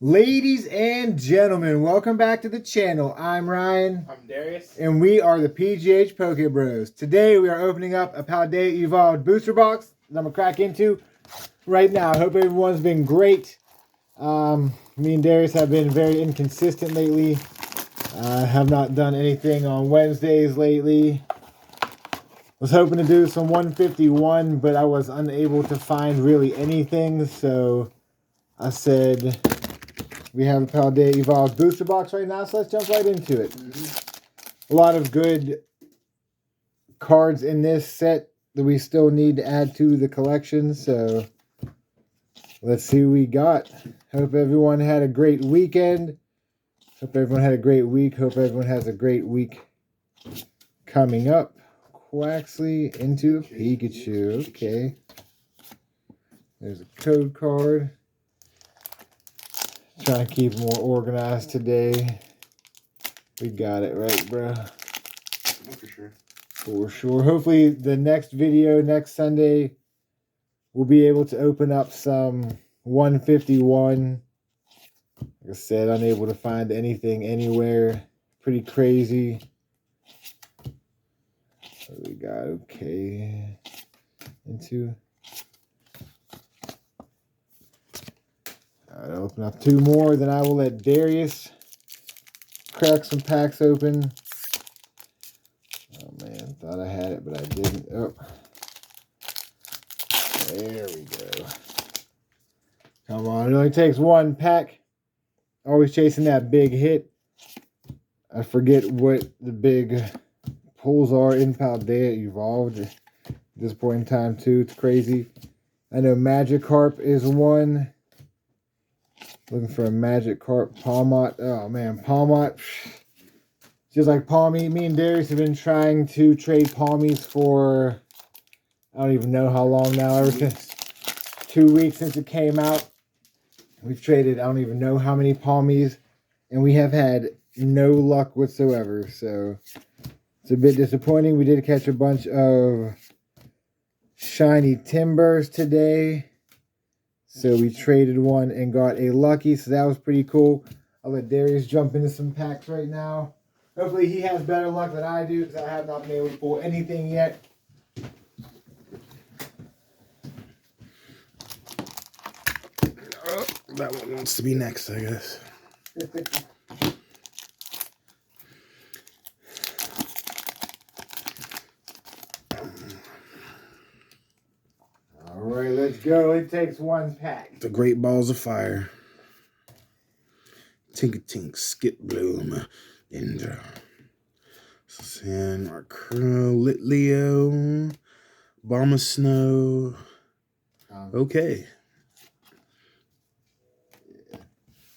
Ladies and gentlemen, welcome back to the channel. I'm Ryan. I'm Darius. And we are the PGH Poke Bros. Today we are opening up a Paldea Evolved Booster Box that I'm going to crack into right now. I hope everyone's been great. Me and Darius have been very inconsistent lately. Have not done anything on Wednesdays lately. Was hoping to do some 151, but I was unable to find really anything. So I said, we have a Paldea Evolved Booster Box right now, so let's jump right into it. A lot of good cards in this set that we still need to add to the collection, so let's see what we got. Hope everyone had a great weekend. Hope everyone had a great week. Hope everyone has a great week coming up. Quaxley into a Pikachu. Okay. There's a code card. Trying to keep more organized today. We got it right, bro. For sure. For sure. Hopefully the next video, next Sunday, we'll be able to open up some 151. Like I said, unable to find anything anywhere. Pretty crazy. What we got? Okay. Into. Alright, I'll open up two more, then I will let Darius crack some packs open. Oh man, thought I had it, but I didn't. Oh. There we go. Come on, it only takes one pack. Always chasing that big hit. I forget what the big pulls are in Paldea Evolved at this point in time too. It's crazy. I know Magikarp is one. Looking for a Magikarp. Palmot. Oh man, Palmot. Just like Palmy, me and Darius have been trying to trade Palmies for, I don't even know how long now. Ever since 2 weeks since it came out. We've traded, I don't even know how many Palmies. And we have had no luck whatsoever. So it's a bit disappointing. We did catch a bunch of shiny Timbers today. So we traded one and got a lucky. So that was pretty cool. I'll let Darius jump into some packs right now. Hopefully he has better luck than I do, because I have not been able to pull anything yet. Oh, that one wants to be next, I guess. Alright, let's go. It takes one pack. The Great Balls of Fire. Tink-a-tink, Skip Bloom, Indra. San Arcuro, Litleo, Bomba Snow. Okay. Yeah.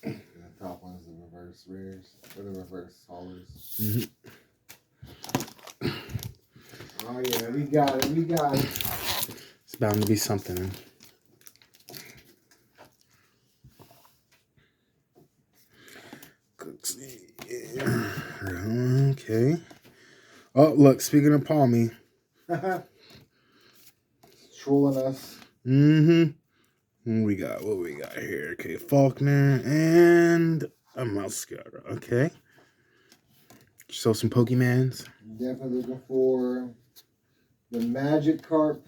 The top one's the reverse rares, or the reverse haulers. Oh yeah, we got it, we got it. It's bound to be something. Okay. Oh, look, speaking of Palmy. Trolling us. What we got here? Okay, Faulkner and a Muscara. Okay. So some Pokemans. Definitely looking for the Magikarp.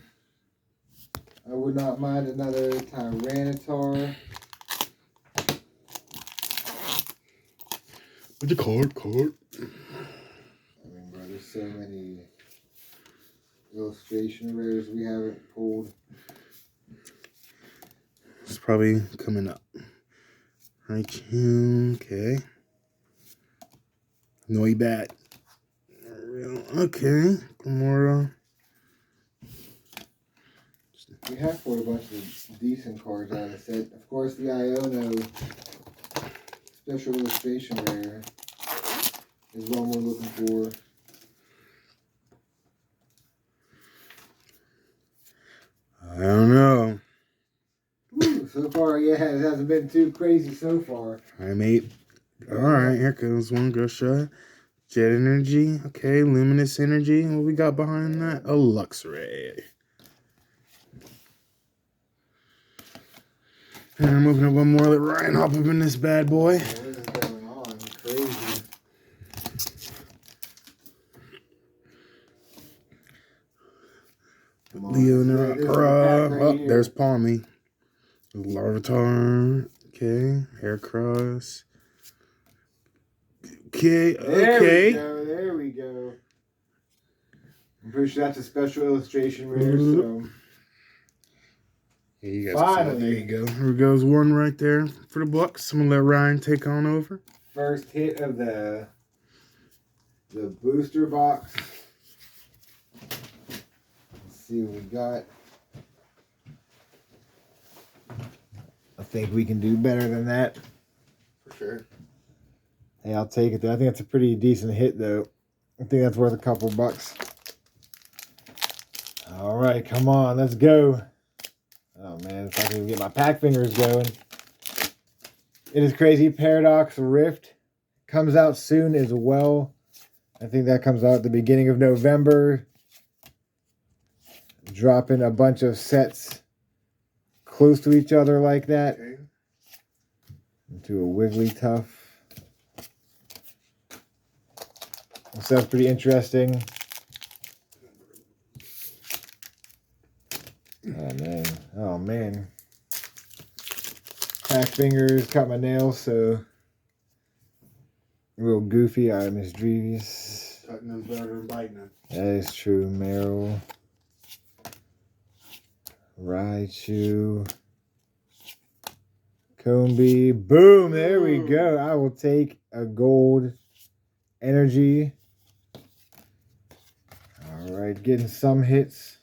I would not mind another Tyranitar. What's the card? I mean, bro, there's so many illustration rares we haven't pulled. It's probably coming up. Right, okay. Noibat. Okay, Gamora. We have pulled a bunch of decent cards out of the set. Of course, the Iono special illustration rare is one we're looking for. I don't know. Ooh, so far, yeah, it hasn't been too crazy so far. Alright, mate. Alright, here comes one Gusha. Jet Energy. Okay, Luminous Energy. What we got behind that? A Luxray. And I'm opening up one more. Let Ryan hop up in this bad boy. What is going on? Crazy. Leonora. There's Palmy. Larvitar. Okay. Heracross. Okay. Okay. There we go. I'm pretty sure that's a special illustration rare, so. Yeah, you guys finally. There you go. Here goes one right there for the Bucks. I'm gonna let Ryan take on over. First hit of the booster box. Let's see what we got. I think we can do better than that. For sure. Hey, I'll take it though. I think that's a pretty decent hit though. I think that's worth a couple bucks. All right, come on, let's go. Oh man, if I can even get my pack fingers going. It is crazy. Paradox Rift comes out soon as well. I think that comes out at the beginning of November. Dropping a bunch of sets close to each other like that. Okay. Into a Wigglytuff. So that's pretty interesting. Oh man. Oh man. Pack fingers, cut my nails, so a little goofy. I mischievous. Cutting them better than biting them. That is true. Meryl. Raichu. Combi. Boom! There we go. I will take a gold energy. Alright, getting some hits.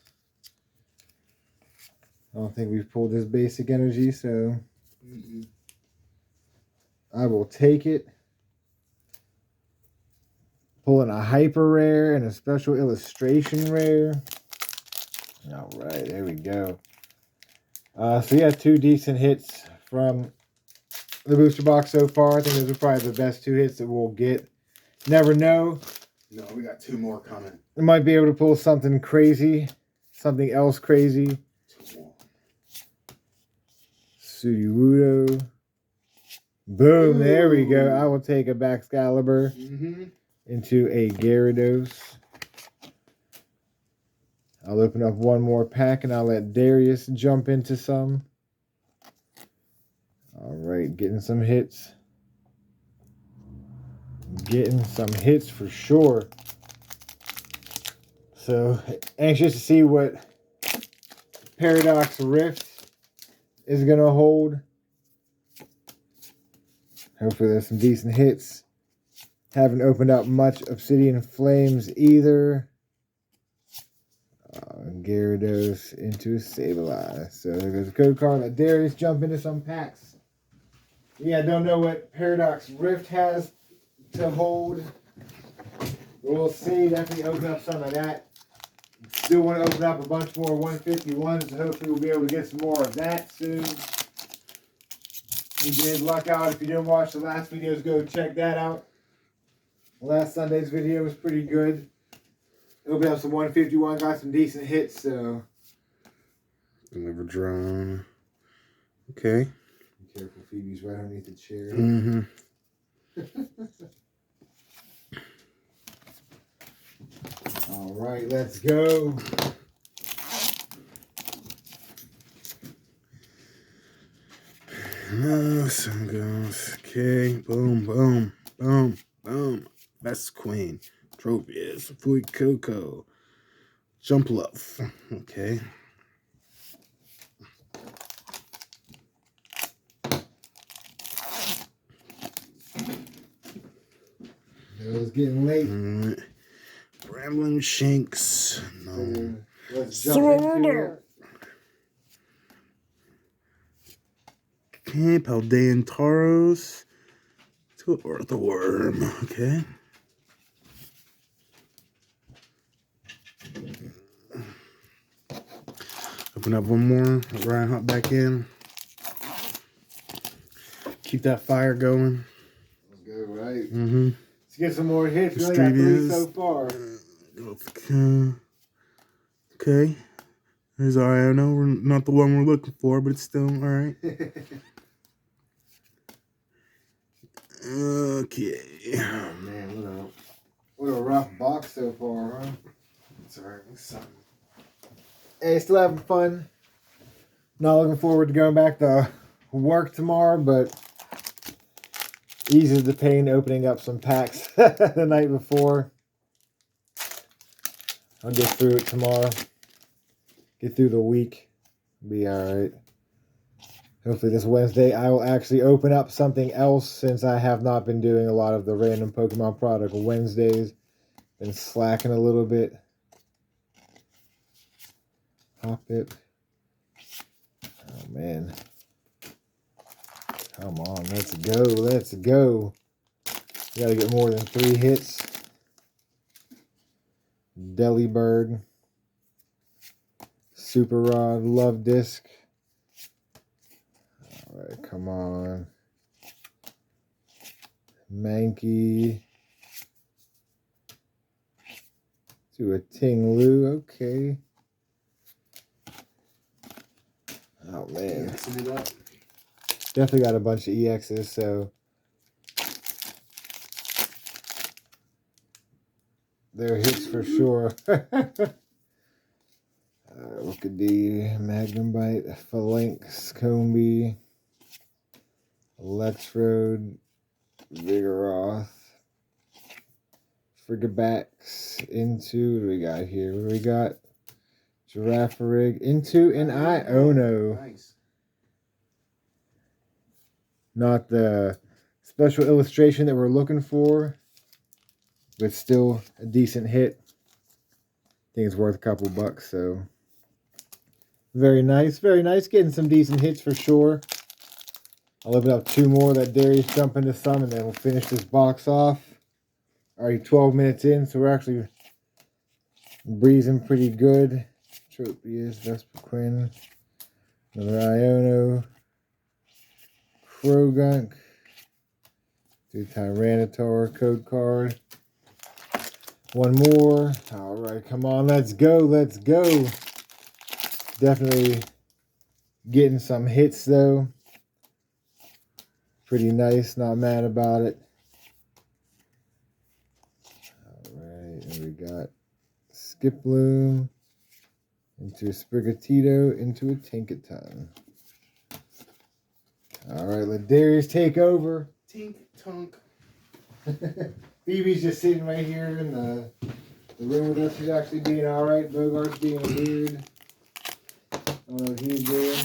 I don't think we've pulled this basic energy, so I will take it. Pulling a hyper rare and a special illustration rare. Alright, there we go. So yeah, 2 decent hits from the booster box so far. I think those are probably the best 2 hits that we'll get. Never know. No, we got 2 more coming. We might be able to pull something crazy. Something else crazy. Sudowoodo. Boom, there we go. I will take a Baxcalibur into a Gyarados. I'll open up one more pack and I'll let Darius jump into some. Alright, getting some hits. Getting some hits for sure. So, anxious to see what Paradox Rift is going to hold. Hopefully there's some decent hits. Haven't opened up much Obsidian Flames either. Gyarados into Sableye. So there goes a code card. Let Darius jump into some packs. Yeah, I don't know what Paradox Rift has to hold. We'll see. Definitely open up some of that. Still want to open up a bunch more 151s. So hopefully we'll be able to get some more of that soon. We did luck out. If you didn't watch the last videos, go check that out. Last Sunday's video was pretty good. Opened up some 151, got some decent hits, so. Deliver drone. Okay. Be careful, Phoebe's right underneath the chair. All right, let's go. Some goes. Okay. Boom, boom, boom, boom. Best Queen. Tropius. Fui Coco. Jump Love. Okay. It was getting late. Rambling Shanks. No. Let's jump into it. Okay, Paldea Taros. To Earthworm. Okay. Open up one more. Let Ryan hop back in. Keep that fire going. Let's go, right? Let's get some more hits. We only got 3 so far. Okay. There's our Iono. We're not the one we're looking for, but it's still alright. Okay. Oh man, what a rough box so far, huh? It's alright. Something. Hey, still having fun. Not looking forward to going back to work tomorrow, but eases the pain opening up some packs the night before. I'll get through it tomorrow. Get through the week. Be alright. Hopefully this Wednesday I will actually open up something else, since I have not been doing a lot of the random Pokemon product Wednesdays. Been slacking a little bit. Hop it. Oh man. Come on, let's go. Let's go. We gotta get more than 3 hits. Delibird. Super Rod. Love Disc. Alright, come on. Mankey. To a Ting-Lu. Okay. Oh man. Mixing it up. Definitely got a bunch of EXs, so they're hits for sure. Rookidee, Magnum Bite, Phalanx, Combi, Electrode, Vigoroth, Frigibax, Into, what do we got here? What do we got? Girafarig, Into, and Iono. Nice. Not the special illustration that we're looking for, but still a decent hit. I think it's worth a couple bucks, so very nice, very nice. Getting some decent hits for sure. I'll open up 2 more, let Darius jump into some, and then we'll finish this box off. Already 12 minutes in, so we're actually breezing pretty good. Tropius, Vespiquen, another Iono, Krogunk, 2 Tyranitar code card. 1 more. All right, come on, let's go, let's go. Definitely getting some hits though. Pretty nice, not mad about it. All right, and we got Skiploom, into a Sprigatito, into a Tinkaton. All right, let Darius take over. Tink tunk. Phoebe's just sitting right here in the room with us. She's actually being all right. Bogart's being weird. I don't know what he's doing.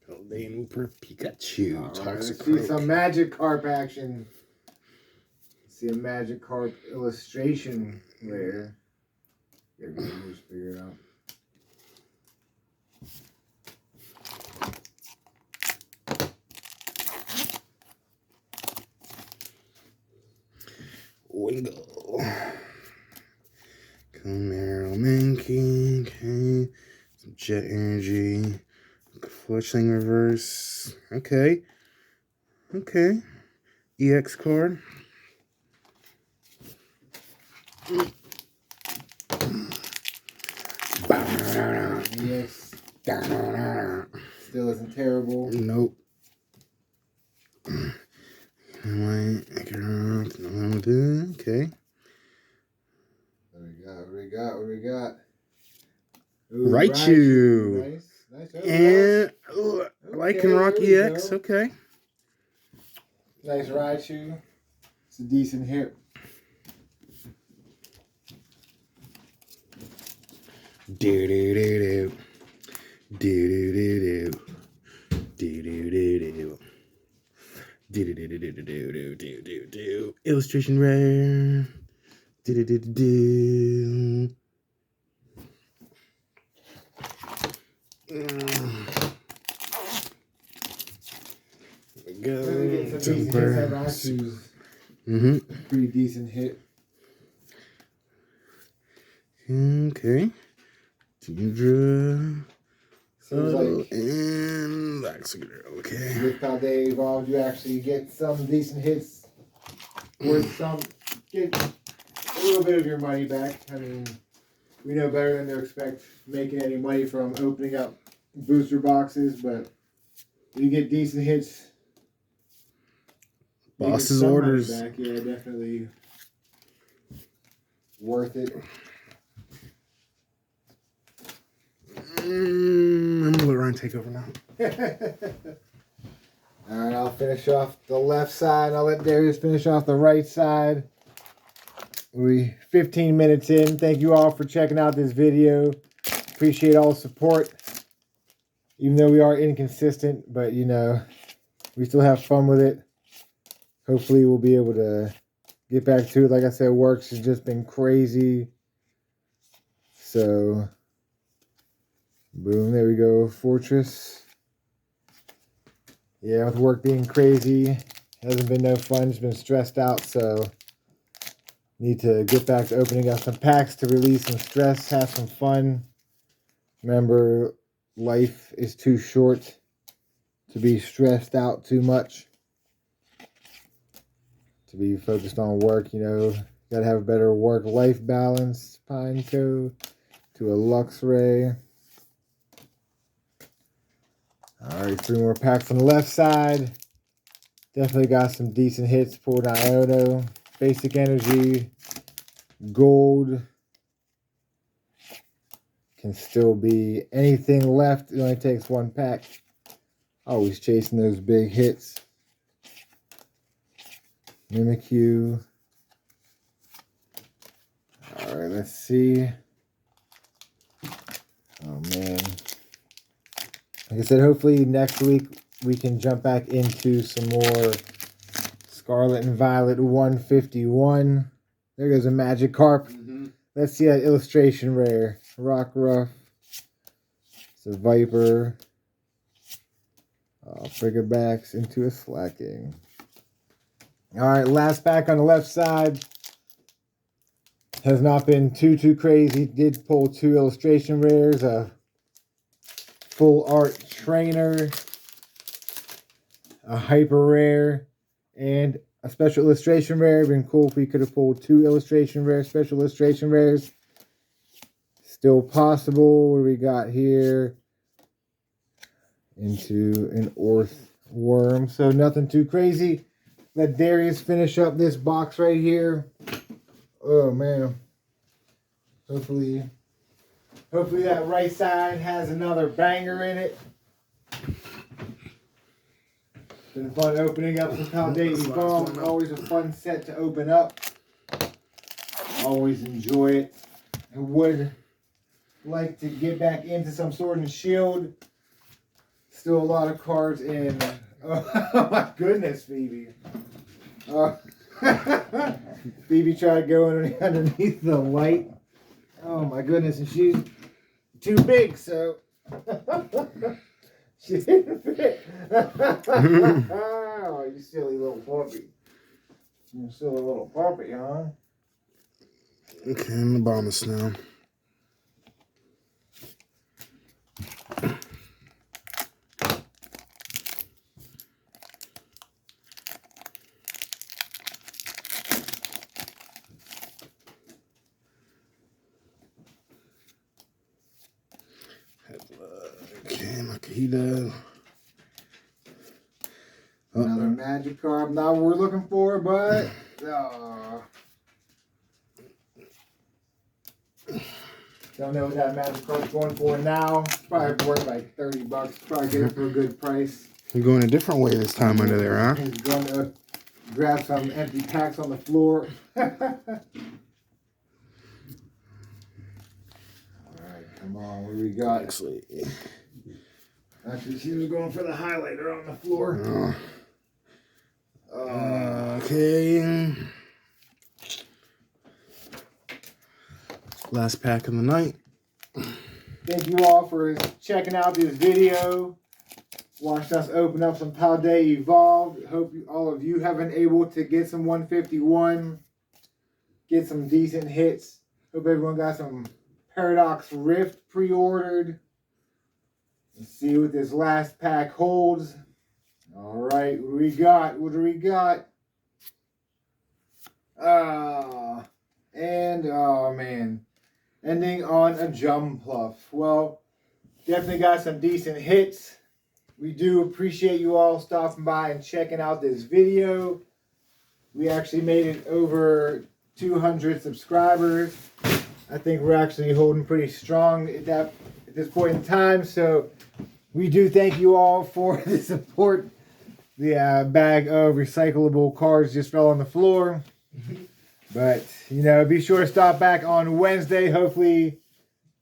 Paldea per Pikachu. All right, Toxic let's see some Magikarp action. Let's see a Magikarp illustration there. Here, we can just figure it out. Wingle. Camaro Mankey. Okay. Some Jet Energy. Fletchling Reverse. Okay. Okay. EX card. Yes. Still isn't terrible. Nope. Okay. What do we got? What do we got? Ooh, Raichu. Nice. Nice. And Lycan Rock EX. Okay. Nice Raichu. It's a decent hit. Do do do do. Do do do do. Do do do do. Do do do do do do do do do. Illustration rare. Do do do do do. There we go. Raichu's pretty decent hit. Okay. Teedra. Seems And Laxagrel. Okay. with Paldea Evolved, you actually get some decent hits worth some. Get a little bit of your money back. I mean, we know better than to expect making any money from opening up booster boxes, but you get decent hits. Boss's orders. Back. Yeah, definitely worth it. I'm gonna let Ryan take over now. All right, I'll finish off the left side. I'll let Darius finish off the right side. We 15 minutes in. Thank you all for checking out this video. Appreciate all the support. Even though we are inconsistent, but you know, we still have fun with it. Hopefully we'll be able to get back to it. Like I said, work's has just been crazy. So, boom, there we go. Fortress. Yeah, with work being crazy, hasn't been no fun. Just been stressed out, so need to get back to opening up some packs to release some stress, have some fun. Remember, life is too short to be stressed out too much. To be focused on work, you know, gotta have a better work-life balance. Pineco to a Luxray. Alright, 3 more packs on the left side. Definitely got some decent hits. Pulled Iono. Basic Energy. Gold. Can still be anything left. It only takes 1 pack. Always chasing those big hits. Mimikyu. Alright, let's see. Oh man. Like I said, hopefully next week we can jump back into some more Scarlet and Violet 151. There goes a Magikarp. Let's see that illustration rare. Rockruff. It's a Viper. Friggabacks into a Slacking. Alright, last pack on the left side. Has not been too crazy. Did pull 2 illustration rares. A full art trainer. A hyper rare. And a special illustration rare. Been cool if we could have pulled 2 illustration rares. Special illustration rares. Still possible. What do we got here? Into an Orth Worm. So nothing too crazy. Let Darius finish up this box right here. Oh man. Hopefully that right side has another banger in it. Been fun opening up some Paldea Evolved. Always a fun set to open up. Always enjoy it. I would like to get back into some Sword and Shield. Still a lot of cards in. Oh my goodness, Phoebe. Phoebe tried going underneath the light. Oh my goodness, and she's too big, so she didn't fit. Oh, you silly little puppy. You silly little puppy, huh? Okay, in the bottom of snow. Okay, Makahita. Another Magikarp. Not what we're looking for, but don't know what that Magikarp's going for now. Probably worth like $30. Probably get it for a good price. You're going a different way this time under there, huh? He's going to grab some empty packs on the floor. Alright, come on. What do we got? Actually, she was going for the highlighter on the floor. Okay. Last pack of the night. Thank you all for checking out this video. Watched us open up some Paldea Evolved. Hope all of you have been able to get some 151. Get some decent hits. Hope everyone got some Paradox Rift pre-ordered. Let's see what this last pack holds. Alright, what do we got? What do we got? And, oh man. Ending on a Jumpluff. Well, Definitely got some decent hits. We do appreciate you all stopping by and checking out this video. We actually made it over 200 subscribers. I think we're actually holding pretty strong at this point in time. So we do thank you all for the support. The bag of recyclable cards just fell on the floor. But, you know, be sure to stop back on Wednesday. Hopefully,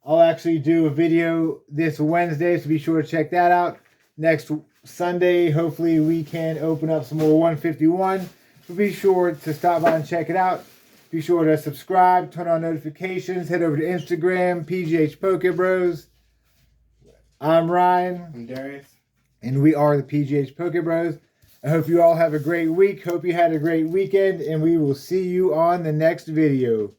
I'll actually do a video this Wednesday, so be sure to check that out. Next Sunday, hopefully we can open up some more 151. So be sure to stop by and check it out. Be sure to subscribe, turn on notifications, head over to Instagram, PGH Poke Bros. I'm Ryan. I'm Darius. And we are the PGH Poke Bros. I hope you all have a great week. Hope you had a great weekend. And we will see you on the next video.